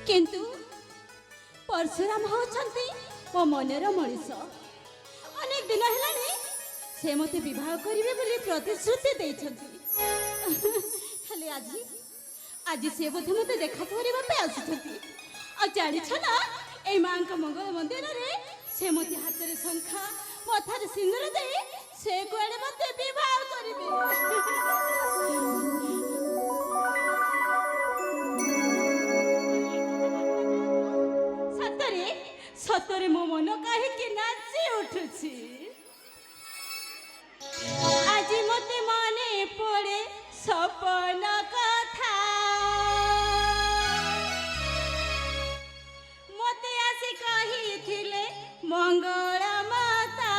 किंतु परशुराम होचंती मो मनर मनीष अनेक दिन है से मते विवाह करिवे बोली प्रतिश्रुति देइछंती हेले आज से बोधे मते देखा करबा पे आसुछंती आ जानिछ ना ए मां का मंगल मंदिर रे से मते हाथ रे शंखा मथार सिंदूर दे से कोड़े मते विवाह करिवे सतरे सतरे मो मन काहे कि नाची उठुछि आज मते मने पड़े सपन कथा मते आसी कही थिले मंगल माता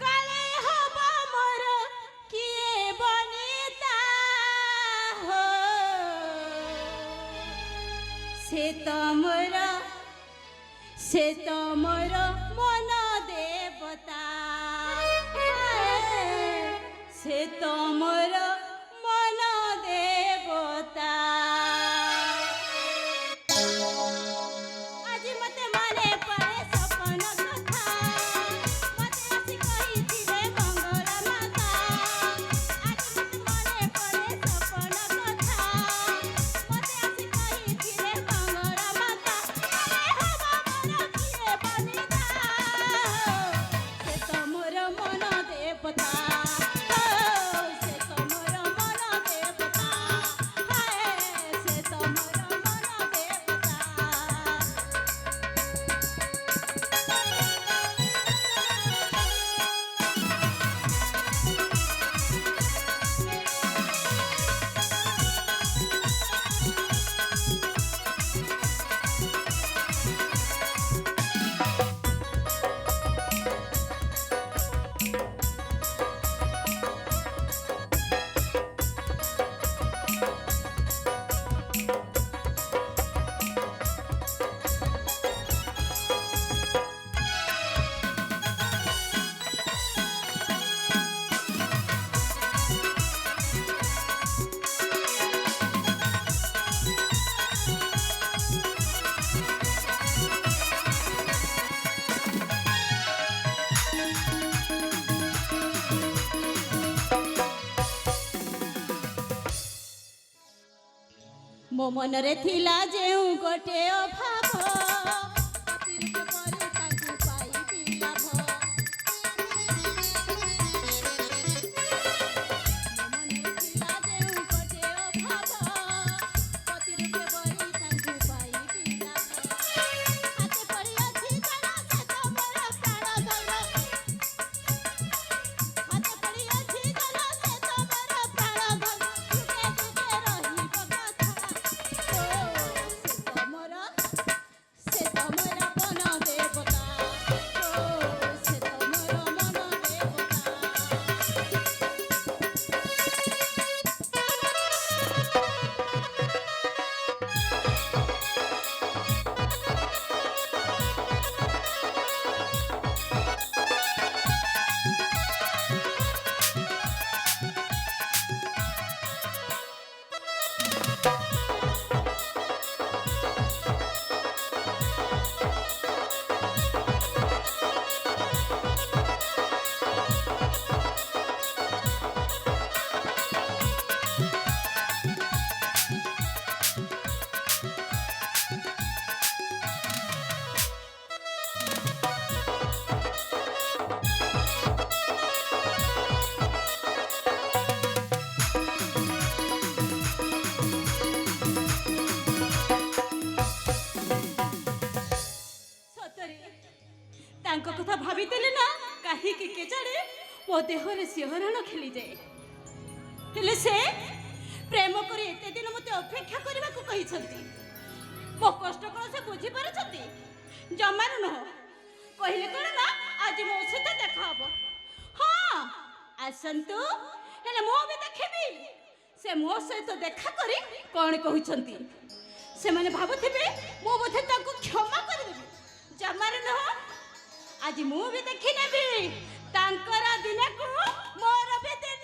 काले हबा मोर किए बनिता हो से तमर मन देवता से तमर मन देवता आज मते माने पड़े सपन कथा मते आसी कही थिले मंगल माता आज मते माने पड़े सपन कथा मते आसी कही थिले मंगल माता अरे हवा मोर किए बनिता से तमर मन देवता से तमर मन देवता से तमर मन देवता मो मनरे थिला जेउ गोटे अभाव अतिरिक्त परे ताकू पाइबी लाभ मो मनरे थिला जेउ गोटे अभाव अतिरिक्त परे ताकू पाइबी लाभ हाते पड़ी अछि जाना से तमर प्राण धन हाते पड़ी अछि जाना से तमर प्राण धन जुगे जुगे रहिब कथा से तमरा मन देवता से तमरा मन तांको कथा भावितेले ना काहे कि के जाने मो देहरे सिंहरण खेली जाए हेले से प्रेम करी एते दिन मते अपेक्षा करबा को कहि छथि मो कष्ट कोन से बुझी पारे छथि जमानु न कहले कोन ना आज मो सहित देखा हबो हां आसंतु हेले मो भी देखबी से मो सहित देखा करी कोन कहु छथि से माने भाबुथिबे मो बोधे ताको क्षमा कर देबी जमानु न आज मु भी देखि नेबी तांकरा दिन को मोर भी दिन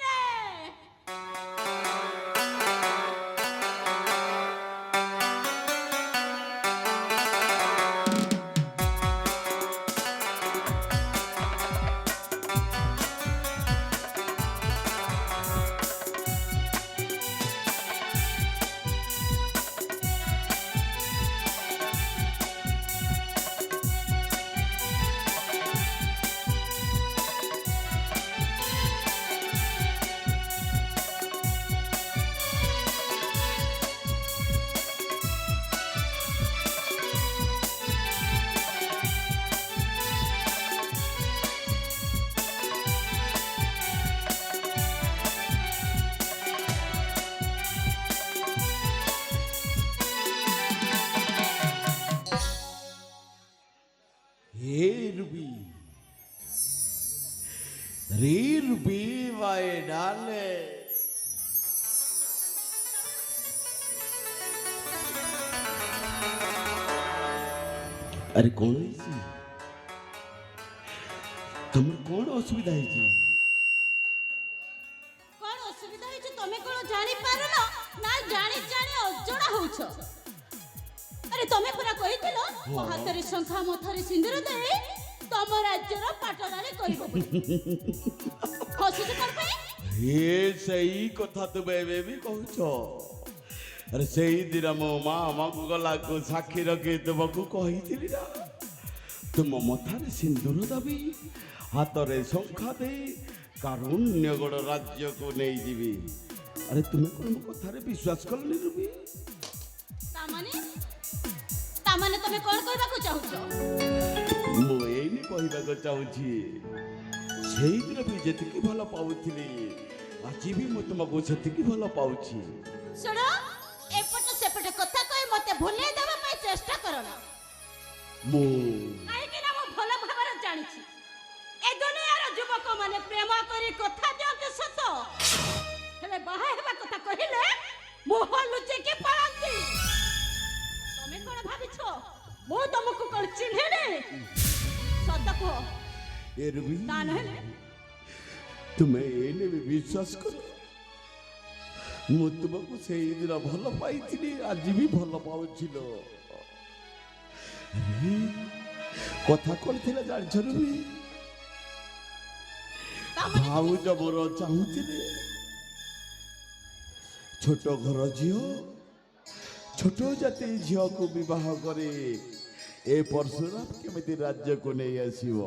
মাই ডার্লিং। আরে কোন হয়েছি? তোমার কোন অসুবিধা হয়েছে? কোন অসুবিধা হয়েছে তুমি কোন জানি পারো না জানি জানি অজଣା হউছ। আরে তুমি পুরা কইছিল ମୋ ହାତରେ ଶଙ୍ଖା ମଥାରେ ସିନ୍ଦୁର ଦେଇ ତମ ରାଜ୍ୟର ପାଟରାଣୀ କରିବ ବୋଲି। ହସୁଛ କଣ ପାଇଁ? ଏ ସେଇ କଥା ତୁମେ ଏବେ ବି କହୁଛ। ଆରେ ସେଇଦିନ ମୋ ମା ଆମକୁ ଗଲାକୁ ସାକ୍ଷୀ ରଖି ତୁମକୁ କହିଥିଲି ନା, ତୁମ ମଥାରେ ସିନ୍ଦୁର ଦେବି, ହାତରେ ଶଙ୍ଖା ଦେଇ କାରୁଣ୍ୟଗଡ଼ ରାଜ୍ୟକୁ ନେଇଯିବି। ଆରେ ତୁମେ କ'ଣ ମୋ କଥାରେ ବିଶ୍ୱାସ କଲନି ରୁବି? ତାମାନେ ତମେ କଣ କହିବାକୁ ଚାହୁଁଛ? ମୁଁ ଏଇନି କହିବାକୁ ଚାହୁଁଛି, ସେଇଦିନ ବି ଯେତିକି ଭଲ ପାଉଥିଲି ଆଜି ବି ମୁଁ ତୁମକୁ ସେତିକି ଭଲ ପାଉଛି। ଶୁଣ, ଏପଟ ସେପଟ କଥା କହି ମତେ ଭୁଲେଇ ଦେବା ପାଇଁ ଚେଷ୍ଟା କର ନା। କାହିଁକି ନା ମୁଁ ଭଲ ଭାବରେ ଜାଣିଛି ଏ ଦୁନିଆର ଯୁବକ ମାନେ ପ୍ରେମ କରି କଥା ଦିଅନ୍ତି ସତ, ହେଲେ ବାହା ହେବା କଥା କହିଲେ ମୁହଁ ଲୁଚେଇକି ପଳାନ୍ତି। ତମେ କଣ ଭାବିଛ ମୁଁ ତମକୁ କଣ ଚିହ୍ନିନି? ସତ କୁହ। ତା ନହେଲେ ତୁମେ ଏଇନେ ବି ବିଶ୍ୱାସ କର, ମୁଁ ତୁମକୁ ସେଇଦିନ ଭଲ ପାଇଥିଲି, ଆଜି ବି ଭଲ ପାଉଥିଲ। କଥା କଣ ଥିଲା ଜାଣିଛ ରୁବି? ଭାଉଜ ମୋର ଚାହୁଁଥିଲେ ଛୋଟ ଘର ଝିଅ, ଛୋଟ ଜାତି ଝିଅକୁ ବିବାହ କରି ଏ ପରଶୁରାମ କେମିତି ରାଜ୍ୟକୁ ନେଇ ଆସିବ।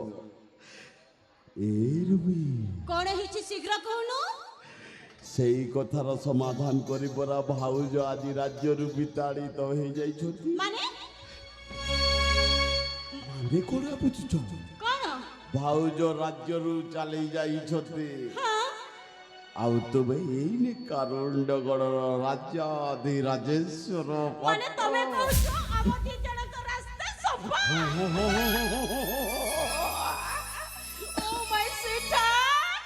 ଏ ରୁବି କଣ ହେଇଛି ଶୀଘ୍ର କହୁନୁ? ସେଇ କଥାର ସମାଧାନ କରି ପରା ଭାଉଜ ଆଜି ରାଜ୍ୟରୁ ବିତାଡ଼ିତ ହେଇଯାଇଛନ୍ତି। ମାନେ କଣ ବୁଝୁଛ? କଣ? ଭାଉଜ ରାଜ୍ୟରୁ ଚାଲି ଯାଇଛନ୍ତି। ହଁ, ଆଉ ତୁମେ ଏଇନେ କାରୁଣ୍ଡଗଡ଼ର ରାଜାଧିରାଜେଶ୍ୱର। ମାନେ ତମେ କହୁଛ ଆମ ଦି ଜଣଙ୍କ ରାସ୍ତା ସଫା? ଓ ମାଇ ସୁଇଟହାର୍ଟ।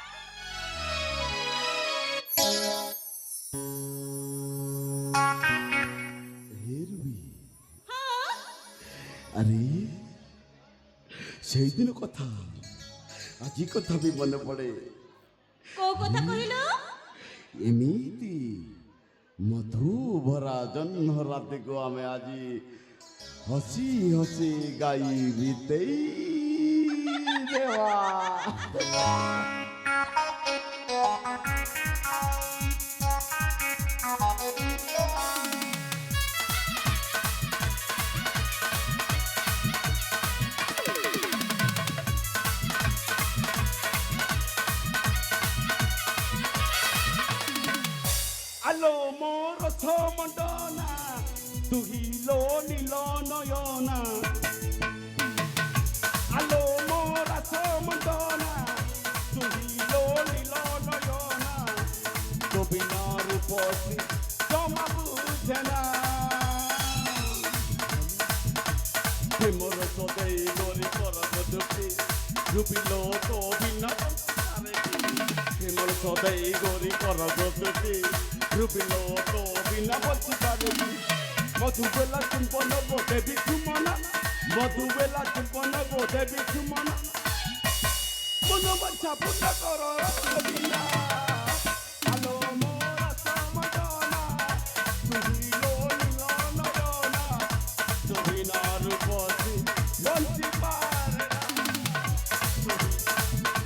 ଆରେ ସେଇଦିନ କଥା ଆଜି କଥା ବି ମନେ ପଡ଼େ। କୋଉ କଥା କହିଲ? ଏମିତି ମଧୁଭରା ଜହ୍ନ ରାତିକୁ ଆମେ ଆଜି ହସି ହସି ଗାଇ ବିତେଇ ଦେବା। আলো মোর মন্ডনা তুহিল নীল নয়না, আলো মোর মন্ডনা তুহিল নীল নয়না, গোবিনা রূপসী জমা বুঝে না। প্রেমর সদেই গরি কর দুটি রূপিল তো বিনা প্রেমর সদেই গরি কর দুটি রূপিল তো বিনা বলছি পারি। মধুবেলা চুম্বন বোধে বিছুমনা, মধুবেলা চুম্বন বোধে বিছুমনা, মন বাচ্চা পুতা কর বিনা। আলো মোর সমদনা তুহিল নীল নয়না, তুহিনা রূপসী বঞ্চি পারে না,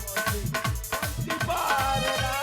বঞ্চি পারে না।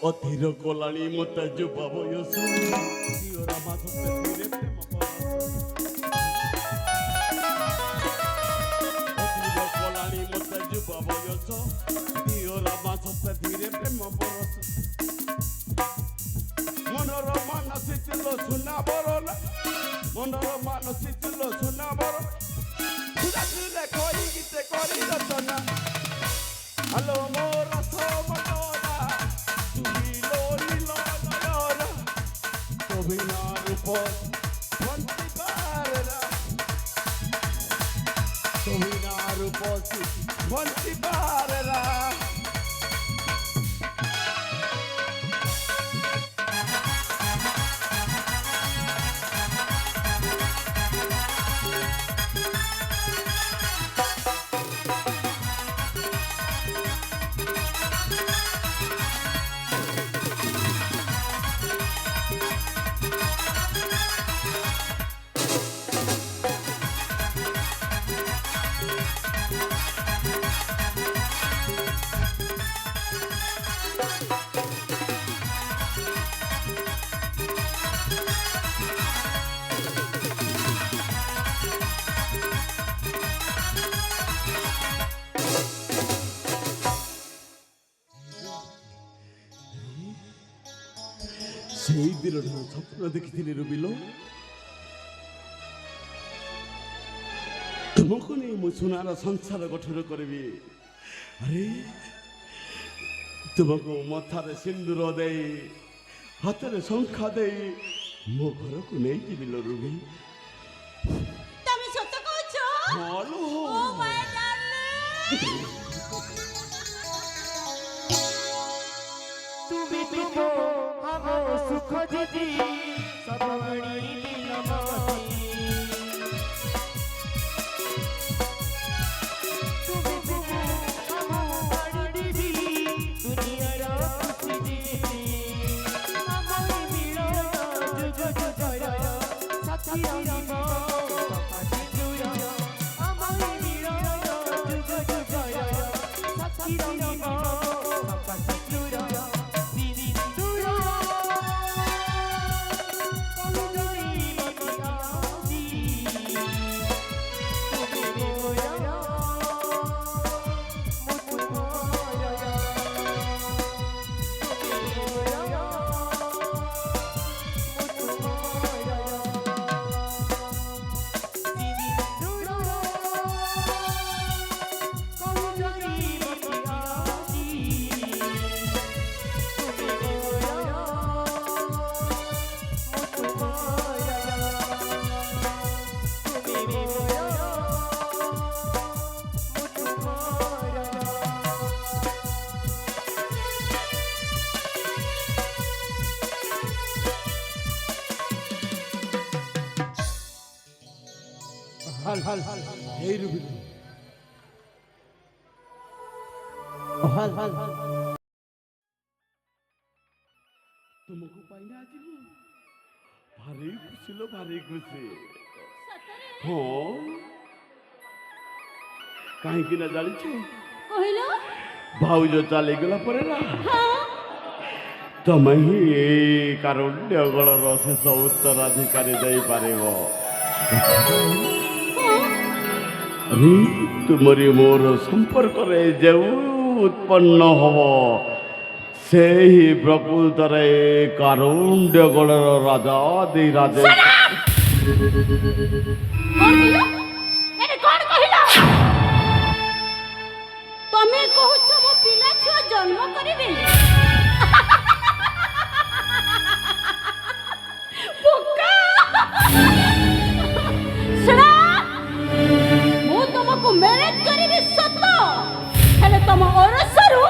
ଅଧୀର କଲାଣି ମତେ ଯୁବ ବୟସ ଦିଅରା ମାଧ ଧୀରେ ପ୍ରେମ ଅଧୀର କଲାଣି ମତେ ଯୁବ ବୟସ ଦିଅରା ମାଧ ଧୀରେ ପ୍ରେମ ବରସ ମନର ମାନସୀ ଥିଲ ସୁନା ବରଲ ମନର ମାନସୀ ଥିଲ ସୁନା ବରଲ ରାତିରେ କହି ଗୀତେ କରି ରଚନା ଆଲୋ ମୋର ସମନା তুমি লোহিল নয়ন অভিনয় রূপ বন্তি পারেরা অভিনয় রূপ বন্তি পারেরা সেই দিনটা স্বপ্ন ଦେଖିଥିଲି রুবিল ତୁମକୁ ନେଇ ମୁଁ ସୁନାର ସଂସାର ଗଠନ କରିବି ଆରେ ତୁମକୁ ମଥାରେ ସିନ୍ଦୁର ଦେଇ ହାତରେ ଶଙ୍ଖା ଦେଇ ମୋ ଘରକୁ ନେଇଯିବି ଲୋ ରୁବି ତମେ ସତ କହୁଛ ହଁ ଲୋ ଓ ମାଇ ଡାର୍ଲିଂ তুমি তো আমার সুখ দিদি সবমণি দিনমতি তুমি আমার বাড়ি দিদি দুনিয়ার খুশি দিদি আমার মিলন যুগ জয় সাথী রহিব সাথী দূর আমার মিলন যুগ জয় সাথী রহিব সাথী দূর এই রুবিল ତୁମକୁ ପାଇନା ଆଜି ମୁଁ ଭାରି ଖୁସି ଲୋ ଭାରି ଖୁସି ହଁ କାହିଁକି ନା ଜାଣିଛ କହିଲ ଭାଉଜ ଚାଲିଗଲା ପରେ ନା ହଁ ତମେ ହିଁ ଏଇ କାରୁଣ୍ୟଗଳର ଶେଷ ଉତ୍ତରାଧିକାରୀ ଦେଇପାରିବ ଆରେ ତୁମରି ମୋର ସମ୍ପର୍କରେ ଯେଉଁ ଉତ୍ପନ୍ନ ହବ ସେହି ପ୍ରକୃତରେ କାରୁଣ୍ଡ୍ୟଗଳର ରାଜା ଦି ରାଜେ କଣ କହିଲ ତମେ କହୁଛ ମୋ ପିଲା ଛୁଆ ଜନ୍ମ କରିବି ମୁଁ ତମକୁ ମ୍ୟାରେଜ କରିବି ସତ ହେଲେ ତମ ଅରସରୁ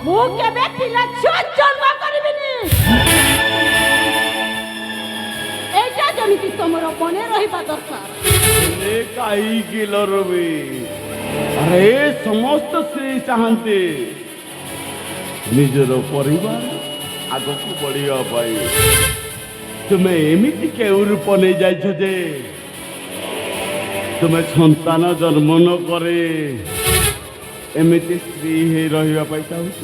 ମୁଁ କେବେ ପିଲା ଛୁଆ ଜନ୍ମ କରିବିନି ଏଇଟା ଯେମିତି ତମର ମନେ ରହିବା ଦରକାର କାହିଁକି ଲରବି ଆରେ ସମସ୍ତ ସେ ଚାହାନ୍ତି ନିଜର ପରିବାର ଆଗକୁ ବଢିବା ପାଇଁ ତୁମେ ଏମିତି କେଉଁ ରୂପ ନେଇ ଯାଇଛ ଯେ ତୁମେ ସନ୍ତାନ ଜନ୍ମ ନ କରି ଏମିତି ସ୍ତ୍ରୀ ହେଇ ରହିବା ପାଇଁ ଚାହୁଁଛ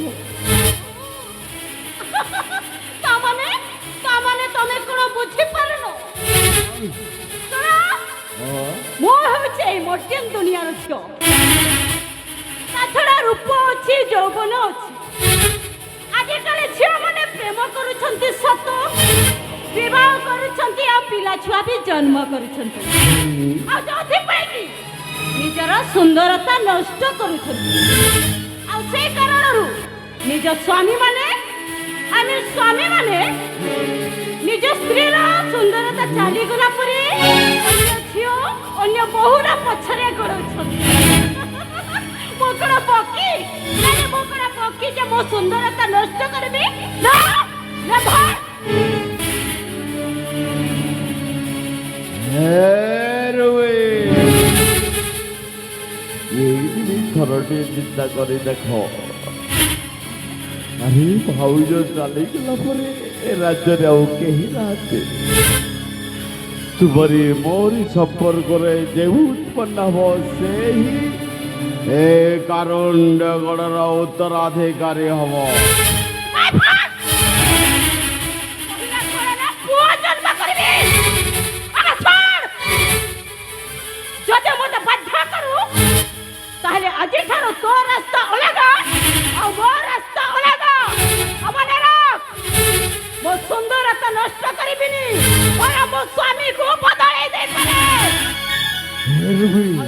ମୁଁ ହେଉଛି ଏଇ ମର୍ଡର୍ନ ଦୁନିଆର ଝିଅ। ତା ଛଡ଼ା ରୂପ ଅଛି, ଯୌବନ ଅଛି। ଆଜିକାଲି ଝିଅମାନେ ପ୍ରେମ କରୁଛନ୍ତି ସତ, ବିବାହ କରୁଛନ୍ତି ଆଉ ପିଲା ଛୁଆ ବି ଜନ୍ମ କରୁଛନ୍ତି। ଆଉ ଯୋଉଥିପାଇଁ କି ନିଜର ସୁନ୍ଦରତା ନଷ୍ଟ କରୁଛନ୍ତି। ଆଉ ସେଇ କାରଣରୁ ନିଜ ସ୍ୱାମୀମାନେ ନିଜ ସ୍ତ୍ରୀର ସୁନ୍ଦରତା ଚାଲିଗଲା ପରେ ଅନ୍ୟ ଝିଅ ଅନ୍ୟ ବୋହୁର ପଛରେ ଗୋଡ଼ଉଛନ୍ତି। ମୁଁ କଣ ପକ୍ଷୀ? ମୁଁ କଣ ପକ୍ଷୀ ଯେ ମୋ ସୁନ୍ଦରତା ନଷ୍ଟ କରିବି? ନା ଥରଟିଏ ଚିନ୍ତା କରି ଦେଖ, ଆରେ ଭାଉଜ ଚାଲିଗଲା ପରେ ଏ ରାଜ୍ୟରେ ଆଉ କେହି ନାହାନ୍ତି। ତୁମରି ମୋରି ସମ୍ପର୍କରେ ଯେଉଁ ଉତ୍ପନ୍ନ ହବ ସେ ହିଁ ଏ କାରୁଣ୍ଡଗଡ଼ର ଉତ୍ତରାଧିକାରୀ ହବ। ଯଦି ମୋତେ ବାଧ୍ୟ କରୁ ତାହେଲେ ଆଜିଠାରୁ ତୋ ରାସ୍ତା ଅଲଗା ଆଉ ମୋ ରାସ୍ତା ଅଲଗା। ମୋ ସୁନ୍ଦରତା ନଷ୍ଟ କରିବିନି, ମୋ ସ୍ୱାମୀକୁ ବଦଳେଇ ଦେଇପାରେ।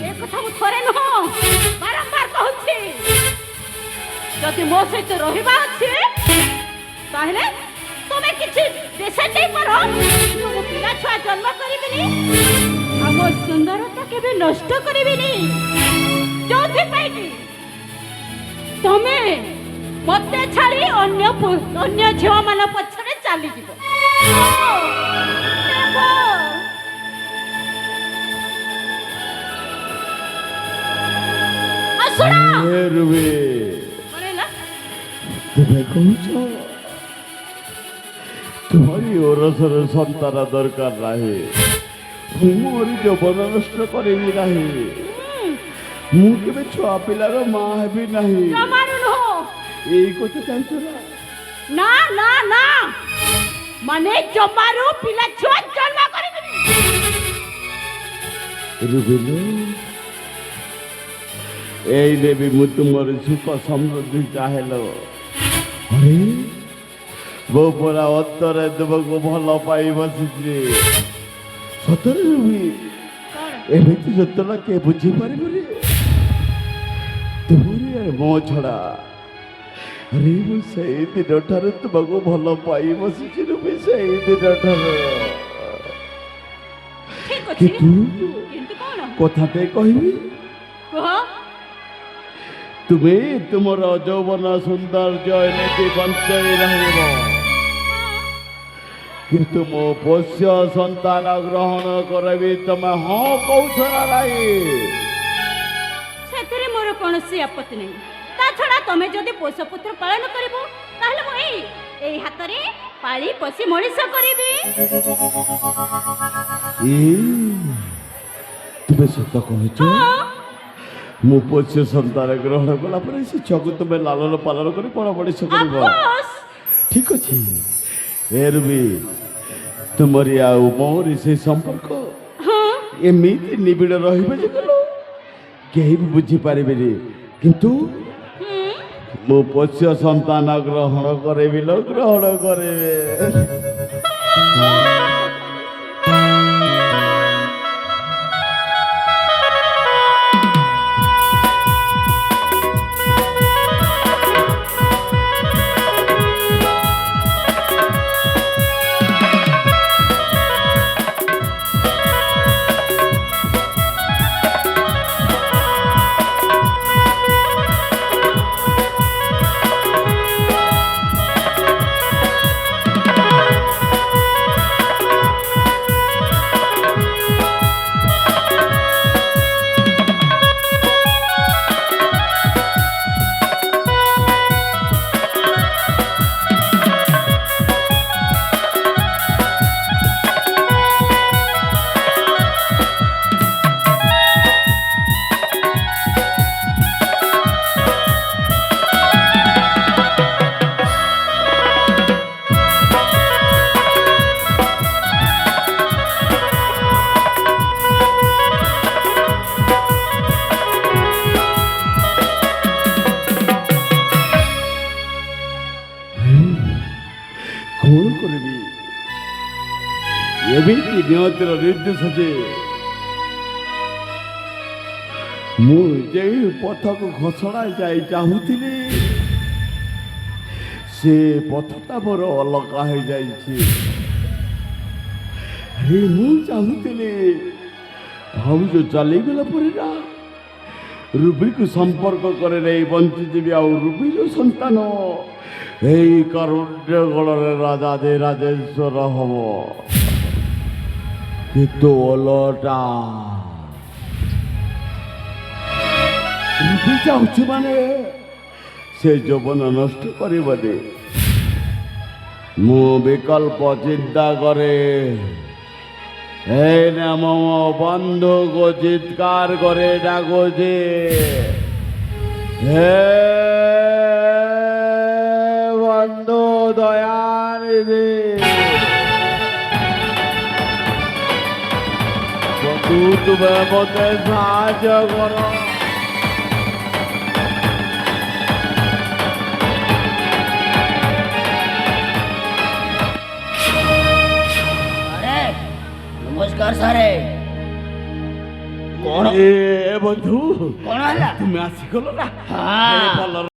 ଏ କଥା ମୁଁ ଥରେ ନୁହଁ ବାରମ୍ବାର କହୁଛି। ଯଦି ମୋ ସହିତ ରହିବା ଅଛି ତାହେଲେ ତମେ କିଛି ଡିସାଇଡ୍ ଦେଇପାର। ମୁଁ ପିଲା ଛୁଆ ଜନ୍ମ କରିବିନି ଆଉ ମୋ ସୁନ୍ଦରତା କେବେ ନଷ୍ଟ କରିବିନି। ଯୋଉଥିପାଇଁ କି ତମେ ମତେ ଛାଡ଼ି ଅନ୍ୟ ଝିଅମାନ ପଛରେ ଚାଲିଯିବ। ତୁମେ କହୁଛ ତୁମରି ଓରସର ସନ୍ତାନ ଦରକାର ନାହିଁ, ମୁଁ ମୋରି ଯୌବନ ନଷ୍ଟ କରିବି ନାହିଁ, ମୁଁ କେବେ ଛୁଆ ପିଲାର ମା ହେବି ନାହିଁ। ଏଇ କଥା ଚାହୁଁଛ ନା? ନା ନା ମାନେ ଜମାରୁ ପିଲା ଛୁଆ ଜନ୍ମ କରିବିନି। ରୁବିଲ, ଏଇ ଦେବି ମୁଁ ତୁମର ସୁଖ ସମୃଦ୍ଧି ଚାହେଁଲ। ଆରେ ମୋ ପରା ଅନ୍ତରେ ତୁମକୁ ଭଲ ପାଇ ବସିଛି। ସତରେ ରୁବି, ଏମିତି ଯନ୍ତ୍ରଣା କିଏ ବୁଝିପାରିବନି ତୁମରି ମୋ ଛଡ଼ା। ଆରେ ମୁଁ ସେଇ ଦିନଠାରୁ ତୁମକୁ ଭଲ ପାଇ ବସିଛି ରୁବି, ସେଇ ଦିନଠାରୁ। କିନ୍ତୁ କଥାଟେ କହିବି, ତୁମେ ତୁମର ଯୌବନ ସୌନ୍ଦର୍ଯ୍ୟ ଏମିତି ବଞ୍ଚାଇ ରହିବ, କିନ୍ତୁ ମୋ ପୋଷ୍ୟ ସନ୍ତାନ ଗ୍ରହଣ କରିବି ତମେ ହଁ କହୁଛ ନା ନାହିଁ? ସେଥିରେ ମୋର କୌଣସି ଆପତ୍ତି ନାହିଁ। ତା ଛଡ଼ା ତମେ ଯଦି ପୋଷପୁତ୍ର ପାଳନ କରିବ ତାହେଲେ ମୁଁ ଏଇ ହାତରେ ପାଳି ପୋଷି ମଣିଷ କରିବି। ତୁମେ ସତ କହୁଛ? ମୁଁ ପୋଷ୍ୟ ସନ୍ତାନ ଗ୍ରହଣ କଲା ପରେ ସେ ଛୁଆକୁ ତୁମେ ଲାଲନ ପାଲନ କରି ବଡ଼ ମଣିଷ କରିବ। ଠିକ ଅଛି ରୁବି, ତୁମରି ଆଉ ମୋରି ସେ ସମ୍ପର୍କ ଏମିତି ନିବିଡ଼ ରହିବ ଯେ କେହି ବି ବୁଝିପାରିବେନି। କିନ୍ତୁ ମୁଁ ପୋଷ୍ୟ ସନ୍ତାନ ଗ୍ରହଣ କରିବି, ଗ୍ରହଣ କରିବେ। ଏମିତି ନିୟତିର ନିର୍ଦ୍ଦେଶ ଯେ ମୁଁ ଯେଉଁ ପଥକୁ ଘୋଷଣା ଯାଇ ଚାହୁଁଥିଲି ସେ ପଥଟା ମୋର ଅଲଗା ହେଇଯାଇଛି। ମୁଁ ଚାହୁଁଥିଲି ଭାଉଜ ଚାଲିଗଲା ପରେ ନା ରୁବିକୁ ସମ୍ପର୍କ କରି ନେଇ ବଞ୍ଚିଯିବି ଆଉ ରୁବିର ସନ୍ତାନ ଏଇ କାରୁଣ୍ୟଗଣରେ ରାଜାଧିରାଜେଶ୍ୱର ହବ। କିନ୍ତୁ ଓଲଟା ରୁବି ଚାହୁଁଛୁ ମାନେ ସେ ଯୌବନ ନଷ୍ଟ କରିବନି। ମୁଁ ବିକଳ୍ପ ଚିନ୍ତା କରେ ମୋ ବନ୍ଧୁକୁ ଚିତ୍କାର করে ডাকছে, হে বন্ধু দয়ানিধি, বন্ধু তুমি মতে সাহায্য করো। नमस्कार सारे कौन ए बंधु कौन है तुम आसिगल ना हाँ।